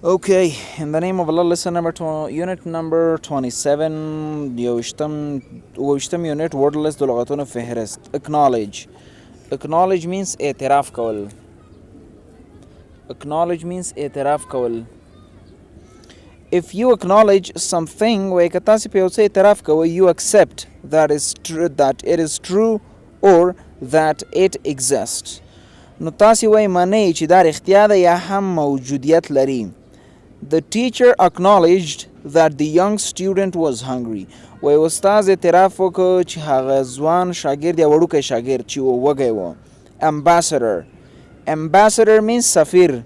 Okay, in the name of Allah, lesson unit number 27 یوشتم unit wordless د لغتونو فهرست. Acknowledge means اعتراف کول. اعتراف کول. If you acknowledge something وای که تاسو په یو څه اعتراف کوئ, you accept that it is true or that it exists. نو تاسو وای معنی چې دا رښتیا ده یا هم موجودیت لري. The teacher acknowledged that the young student was hungry. وای استاد اعتراف وکړ چې هغه ځوان شاګرد یا وړوکی شاګرد چې وږی و. Ambassador means سفیر.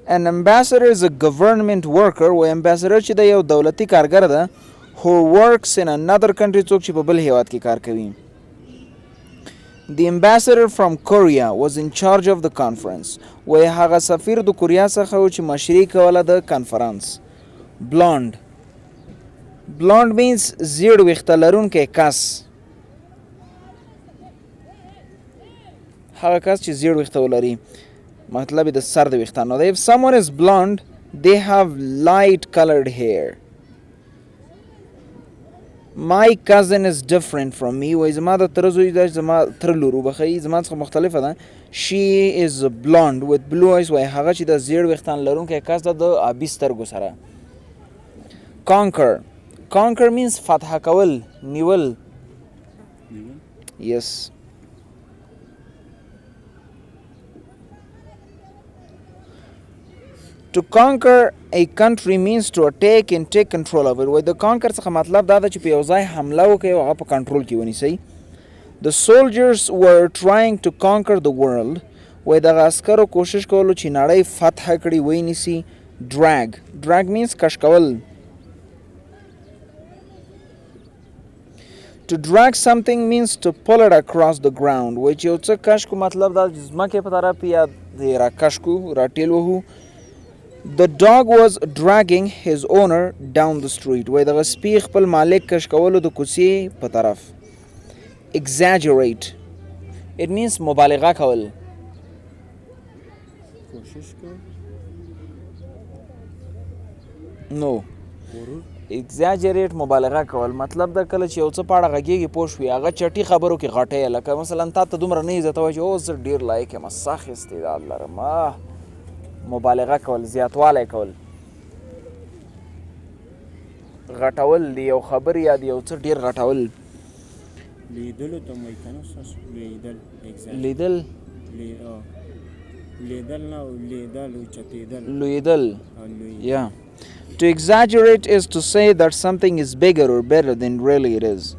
An ambassador is a government worker. و ambassador چې د یو دولتي کارګر ده who works in another country, څوک چې په بل هیواد کې کار کوي. The ambassador from Korea was in charge of the conference. وای هغه سفیر د کوریا څخه و چې مشري کوله د کنفرانس. Blonde means زیړ ویښته لرونکی کس. هغه کس چې زیړ ویښته ولري, مطلب د سر د ویښتانو. If someone is blonde, they have light colored hair. My cousin is different from me. وای زما د تره زوی ده, زما تره لور وبخښئ, زما څخه مختلفه ده. She is blonde with blue eyes. وای هغه چې د زیړ ویښتان لرونکی کس ده د آبي سترګو سره. Conquer means فتح کول, نیول. Yes. To conquer a country means to attack and take control of it. وای د conquer څخه مطلب دا ده چې په یو ځای حمله وکړي او هغه په کنټرول کې ونیسئ. The soldiers were trying to conquer the world. وای دغه عسکرو کوشش کولو چې نړۍ فتح کړي ونیسي. Drag means کش کول. To drag something means to pull it across the ground. وای چې یو څه کش کو مطلب دا چې ځمکې په طرف یا را کش کو, را ټیل وهو. The dog was dragging his owner down the street. وای دغه سپی خپل مالک کش کولو د کوڅې په طرف. Exaggerate. It means مبالغه کول. No. Exaggerate مبالغه کول مطلب دا کله چې یو څه په اړه غږیږي پوه شوې, هغه چټي خبرو کې غټی, لکه مثلا تا ته دومره نه عزت وایي چې اوس زه ډېر لایق یم, سخت استعداد لرم. مبالغه کول, زیاتوالی کول. غټول د یو خبر یا د یو څه ډېر غټول. لیدلو ته وایي که نه ستاسو لیدل نه اوچتېدل. لویدل. Yeah. To exaggerate is to say that something is bigger or better than really it is.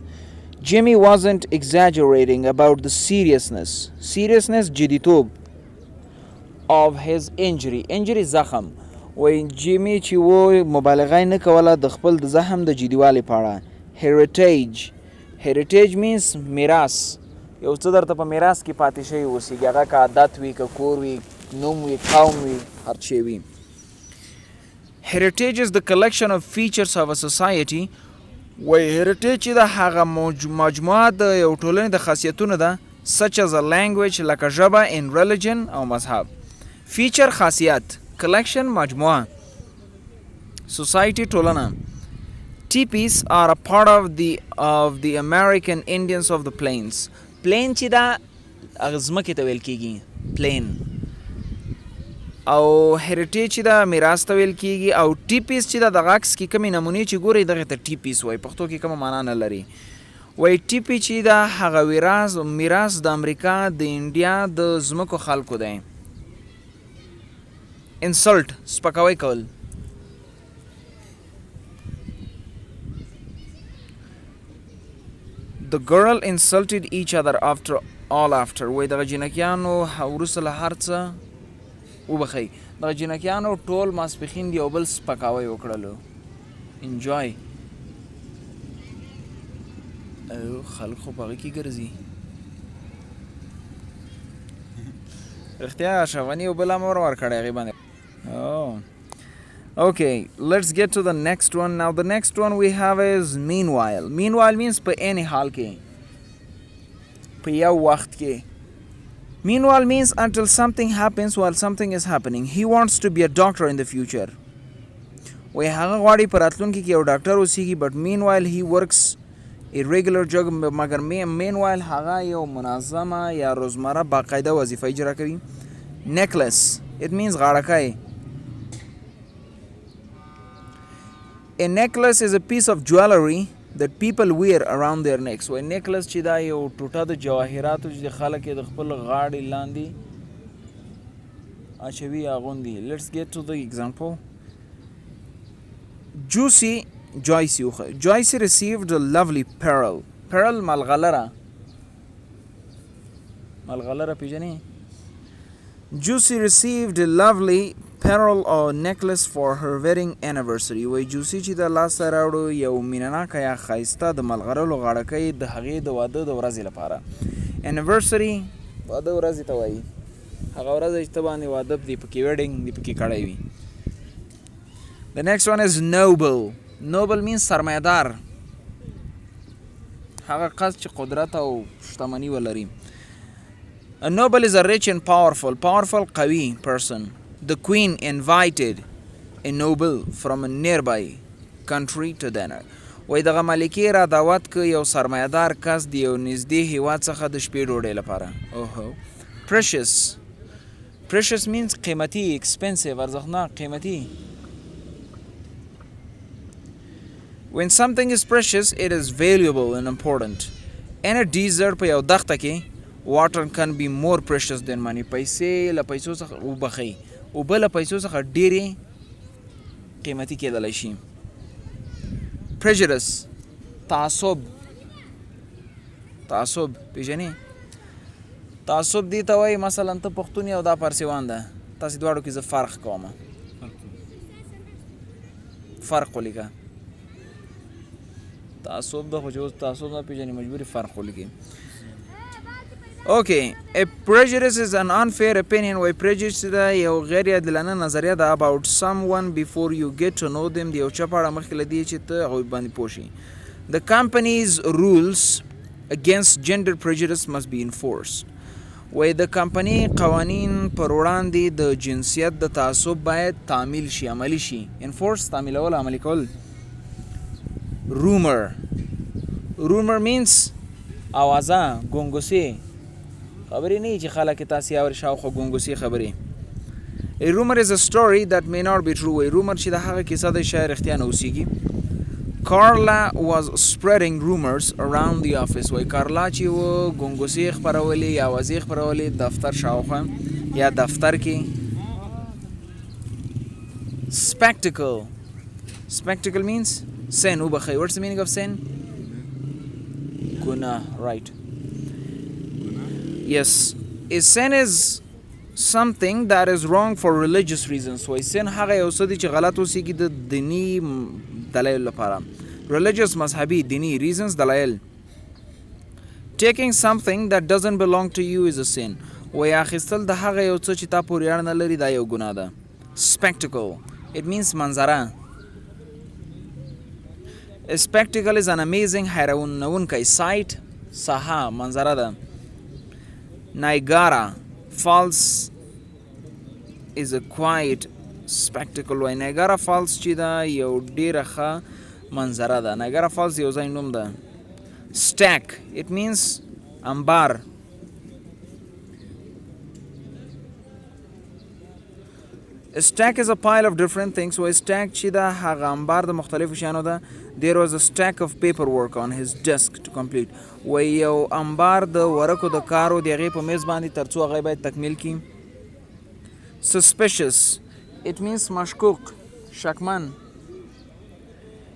Jimmy wasn't exaggerating about the seriousness جدیتوب of his injury زخم. وای جیمی چې و مبالغه نه کوله د خپل د زخم د جدیوالي په اړه. Heritage means میراث. یو څه درته په میراث کې پاتې شوی اوسېږي, هغه که عادت وي, که کور وي, نوم وي, قوم وي, هر شی وي. Heritage is the collection of features of a society. وای heritage چې ده هغه مجموعه د یو ټولنې د خاصیتونو ده, such as a language لکه ژبه, in religion او مذهب. Feature خاصیت, collection مجموعه, society ټولنه. Teepees are a part of the American Indians of the plains. Plain چې ده هغه ځمکې ته ویل کېږي, plain. او هریټیج چې ده میراث ته ویل کېږي. او ټیپیس چې ده دغه عکس کې کمې نمونې چې ګورئ دغې ته ټیپیس وایي, پښتو کې کومه معنا نه لري. وایي ټیپي چې ده هغه میراث د امریکا د انډیا د ځمکو خلکو دی. Insult سپکاوی کول. The girl insulted each other after. وای دغه جنکیانو وروسته له هر څه وبخئ, دغه جنکیانو ټول ماسپښین د یو بل سپکاوی وکړلو. Enjoy. خلک خو په هغې کې ګرځي. رښتیا اشرفغني یو بل امر ورکړی هغې باندې. Okay, let's get to the next one. Now the next one we have is meanwhile. Meanwhile means په any حال کې, په یو وخت کې. Meanwhile means until something happens while something is happening. He wants to be a doctor in the future. وای هغه غواړي په راتلونکي کې یو ډاکټر اوسیږي but meanwhile he works irregular job مګر meanwhile هغه یو منظمه یا روزمره باقاعده وظیفه اجرا کوي. necklace it means غاړکۍ. A necklace is a piece of jewelry that people wear around their necks. وای necklace چې دا یو ټوټه د جواهراتو چې خلک د خپل غاړې لاندې اچوي اغوندي. Let's get to the example. Joyce received a lovely pearl. Pearl ملغلره پیژنې. Juicy received a lovely pearl or necklace for her wedding anniversary. وای جوسی چې د لاسته راوړو یو مینناکه یا ښایسته د ملغلرو غاړکۍ د هغې د واده د ورځې لپاره. anniversary واده ورځې ته وایي هغه ورځ چې ته باندې واده دې پکې ویډینګ دې پکې کړی وي. The next one is noble. Noble means سرمایه‌دار هغه کس چې قدرت او شتمني ولري. A noble is a rich and powerful قوي person. The queen invited a noble from a nearby country to dinner. وای دغه ملکې را دعوت که یو سرمایه‌دار کس د یو نږدې هیواد څخه د شپې ډوډۍ لپاره. Precious means قیمتي expensive ارزښتناک قیمتي. When something is precious, it is valuable and important. In a desert په یو دښته کې water can be more precious than money. پیسې له پیسو څخه وبخي اوبه له پیسو څخه ډېرې قیمتي کېدلی شي. prejudice تعصب پیژنې. تعصب دې ته وایي مثلا ته پښتون یې او دا پارسیوان ده تاسې دواړو کې زه فرق کوم. فرق ولیکه. تعصب ده خو چې اوس تعصب نه پیژنې مجبوري فرق ولیکي. Okay, a prejudice is an unfair opinion. Why prejudice دا یو غیر عادلانه نظریه ده about someone before you get to know them. د یو چا په اړه مخکې له دې چې ته هغوی باندې پوه شې. The company's rules against gender prejudice must be enforced. وای د کمپنۍ قوانین پر وړاندې د جنسیت د تعصب باید تعمیل شي عملی شي. enforce تعمیلول عملی کول. rumor means اوازه ګونګوسې خبرې نه چې خلک تاسې اوري شاوخوا ګونګوسې خبرې. A rumor is a story that may not be true. rumor چې د هغه کیسه د شاید رښتیا نه اوسیږي. Carla was spreading rumors around the office. وای کارلا چې و ګونګوسې خپرولې یا اوازې خپرولې دفتر شاوخوا یا دفتر کې. spectacle means sin وبخي. what's the meaning of sin? ګناه. right. Yes, a sin is something that is wrong for religious reasons. So sin هغه یو څه دی چې غلط اوسیږي د دینی دلایل لپاره. religious مذهبي دینی reasons دلایل. taking something that doesn't belong to you is a sin. وای اخیستل د هغه یو څه چې تا پورې اړه نه لري دا یو ګناه ده. spectacle it means منظره. a spectacle is an amazing حیرانوونکی sight ساحه منظره ده. Niagara Falls is a quiet spectacle. وای Niagara Falls چې دا یو ډیره ښه منظره ده. Niagara Falls یو ځای نوم ده. stack it means انبار. A stack is a pile of different things. وای stack چې دا هغه انبار د مختلفو شیانو ده. There was a stack of paperwork on his desk to complete. وای یو انبار د ورقو د کارو د هغې په میز باندې تر څو هغه باید تکمیل کړي. suspicious it means مشکوک شکمن.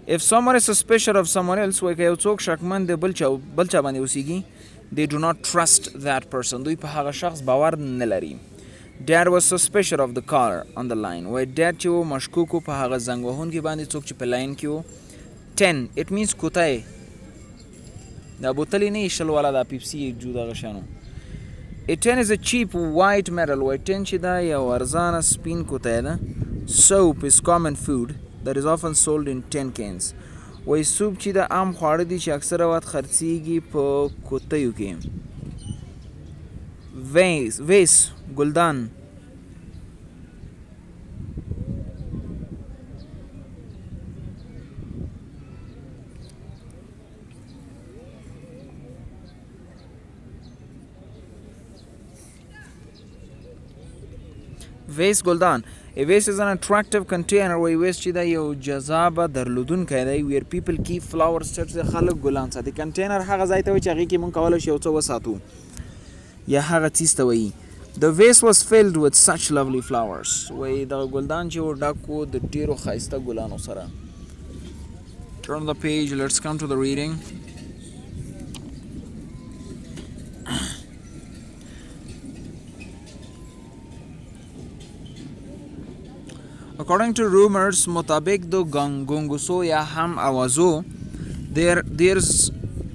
if someone is suspicious of someone else وای که یو څوک شکمن د بل چا باندې اوسیږي they do not trust that person. دوی په هغه شخص باور نه لري. Dad was suspicious of the caller on the line. وای dad چې و مشکوک و په هغه زنګ وهونکي باندې څوک چې په لاین کې و. 10 it means کوتای. دا بوتلې نه شل والا دا پیپسي جو دغه شانو. A tin is a cheap white metal. وای tin چې دا یو ارزانه سپین کوتای ده. Soap is common food that is often sold in tin cans. وای سوپ چې دا عام خواړه دي چې اکثره وخت خرڅیږي په کوتیو کې. vase ګلدان. vase ګلدان. A vase is an attractive container وی vase چې دا یو جذابه درلودونکی دی where people keep flowers چې خلک ګلان ساتي. کنټینر هغه ځای ته وایي چې هغې کې مونږ کولی شو یو څه وساتو یا هغه څیز ته وایي. The vase was filled with such lovely flowers. وایي دغه ګلدان چې و ډک و د ډېرو ښایسته ګلانو سره. Turn the page, let's come to the reading. According to rumors, مطابق د ګنګوسو یا هم اوازو there's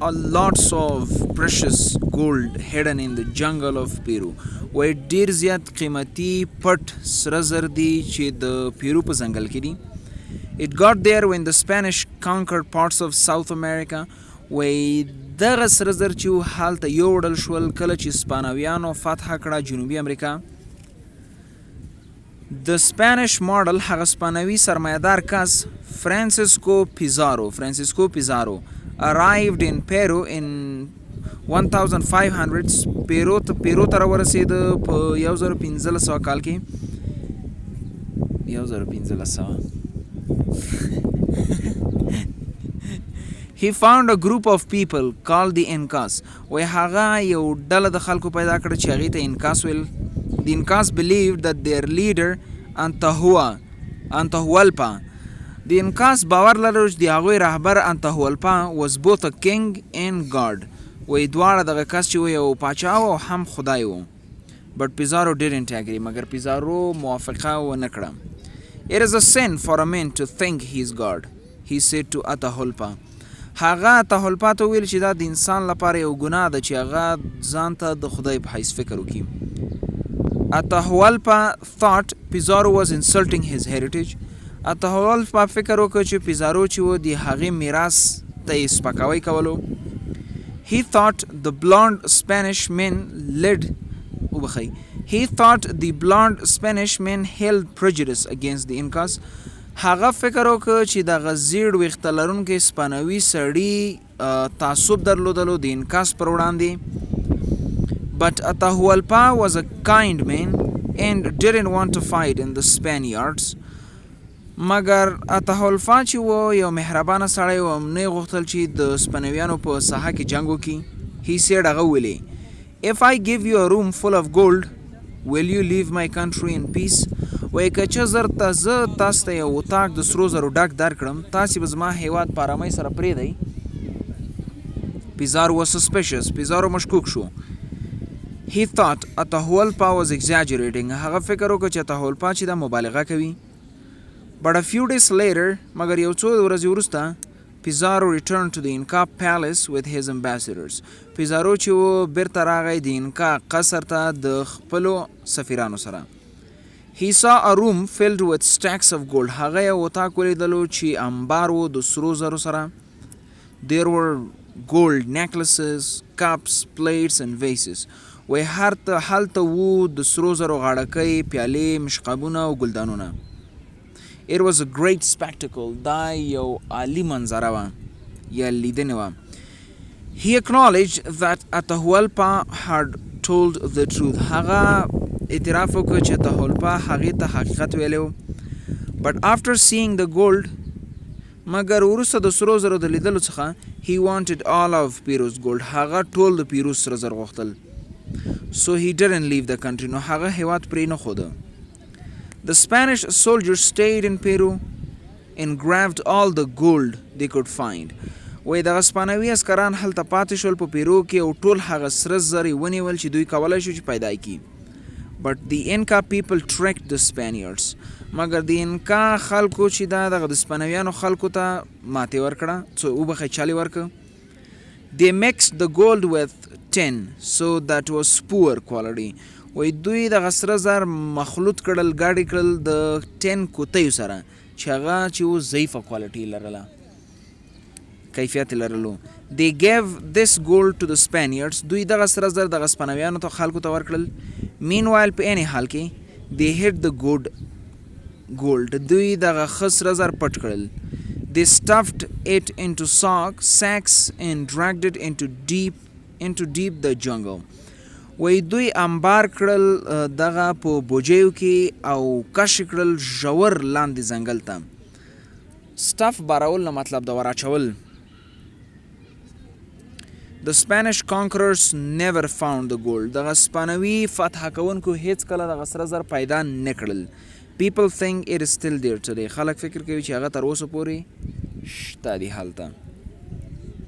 a lots of precious gold hidden in the jungle of Peru. وای ډیر زیات قیمتي پټ سره زر دي چې د پیرو په ځنګل کې دي. It got there when the Spanish conquered parts of South America. وای دغه سره زر چې هلته یوړل شول کله چې سپانویانو فتح کړه جنوبي امریکا. The Spanish model هغه سپانوي سرمایه‌دار کس Francisco Pizarro arrived in Peru in 1500. پیرو ته راورسېد په 1500 کال کې. 1500 He found a group of people called the Incas. وی هغه یو ډله د خلکو پیدا کړه چې هغې ته Incas ویل. The Incas believed that their leader Atahualpa. The Incas باور لرل چې د هغوی رهبر Atahualpa was both a king and god. وی دواړه دغه کس چې و یو پاچا و او هم خدای و. But Pizarro didn't agree. مګر پیزارو موافقه ونه کړه. It is a sin for a man to think he is God, he said to Atahualpa. هغه Atahualpa ته ویل چې دا د انسان لپاره یو ګناه ده چې هغه ځان ته د خدای په حیث فکر وکړي. Atahualpa thought Pizarro was insulting his heritage. Atahualpa فکر وکړ چې پیزارو چې و د هغې میراث ته یې سپکاوی کولو. He thought the blonde Spanish men held prejudice against the Incas. هغه فکر وکړ چې دغه زیړ ویښته لرونکی سپانوي سړي تعصب درلودلو د انکاس پر وړاندې. But Atahualpa was a kind man and didn't want to fight in the Spaniards. مګر Atahualpa چې و یو مهربانه سړی و نه یې غوښتل چې د سپانویانو په ساحه کې جنګ وکړي. He said هغه ویلې If I give you a room full of gold, will you leave my country in peace? وایي که چې زه تاسو ته یو اتاق د سرو زرو ډک درکړم تاسې به زما هیواد په ارامۍ سره پرېږدئ. Pizarro was suspicious. Pizarro مشکوک شو. He thought Atahualpa was exaggerating. هغه فکر وکړ چې Atahualpa چې دا مبالغه کوي. But a few days later, مګر یو څو ورځې وروسته Pizarro returned to the Inca palace with his ambassadors. Pizarro چې و بیرته راغی د انکا قصر ته د خپلو سفیرانو سره. He saw a room filled with stacks of gold. هغه یو اتاق ولیدلو چې انبار و د سرو زرو سره. There were gold necklaces, cups, plates and vases. وی هلته و د سرو زرو غاړکۍ، پیالې، مشقبونه او ګلدانونه. It was a great spectacle. دا یو عالی منظره وه یا لیدنې وه. He acknowledged that Atahualpa had told the truth. هغه اعتراف وکړ چې Atahualpa هغې ته حقیقت ویلی و. But after seeing the gold, مګر وروسته د سرو زرو د لیدلو څخه he wanted all of Peru's gold. هغه ټول د پیرو سره زر غوښتل. So he didn't leave the country. نو هغه هیواد پرې نه ښوده. The Spanish soldiers stayed in Peru and grabbed all the gold they could find. وای دغه سپانوي عسکران هلته پاتې شول په پیرو کې او ټول هغه سره زر یې ونیول چې دوی کولی شو چې پیدا کړي. But the Inca people tricked the Spaniards. مګر د انکا خلکو چې دا دغه د سپانویانو خلکو ته ماتې ورکړه څو وبخښئ چالي ورکړه. They mixed the gold with tin so that was poor quality. وای دوی دغه سره زر مخلوط کړل ګاډې کړل د ټین کوتیو سره چې هغه چې و ضعیفه کوالټي لرله. کیفیت لرلو. They gave this gold to the Spaniards. دوی دغه سره زر دغه سپنویانو ته خلکو ته ورکړل. Meanwhile په عین حال کې they hid the gold. دوی دغه ښه سره زر پټ کړل. They stuffed it into sacks and dragged it into deep the jungle. وای دوی انبار کړل دغه په بوجیو کې او کش کړل ژور لاندې ځنګل ته. سټف بارول نه مطلب د وراچول. The Spanish conquerors never found the gold. دغه سپانوي فتح کوونکو هیڅ کله دغه سره زر پیدا نه کړل. People think it is still there today. خلک فکر کوي چې هغه تر اوسه پورې شته دي هلته.